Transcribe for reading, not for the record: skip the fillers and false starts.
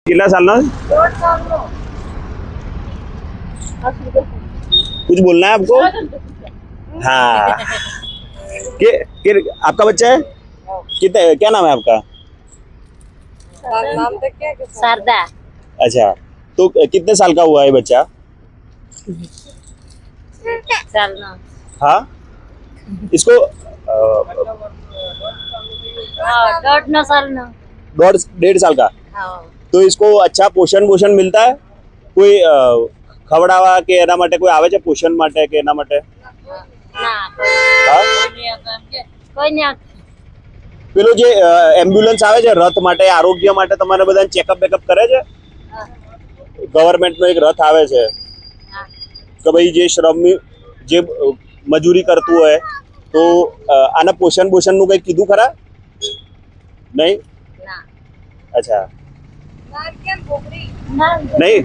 કેટલા સાલના? कुछ बोलना है आपको? हाँ के आपका बच्चा है कितने, क्या नाम है आपका? नाम तो क्या शारदा। अच्छा, तो कितने साल का हुआ है बच्चा? साल ना। हाँ, इसको दौड़ ना साल ना। 1.5 साल का, हाँ। તો इसको अच्छा પોષણ પોષણ મિલતા હે? કોઈ ખવડાવવા કે એના માટે કોઈ આવે છે પોષણ માટે કે એના માટે? ના હા, કોઈ નહીં આવતું. પેલો જે એમ્બ્યુલન્સ આવે છે રથ માટે, આરોગ્ય માટે, તમારે બધાને ચેકઅપ બેકઅપ કરે છે? ગવર્મેન્ટનો એક રથ આવે છે કે ભાઈ જે શ્રમની જે મજૂરી કરતું હોય તો આના પોષણ પોષણનું કંઈ કીધું ખરા? નહીં? ના. અચ્છા, ના નહીં.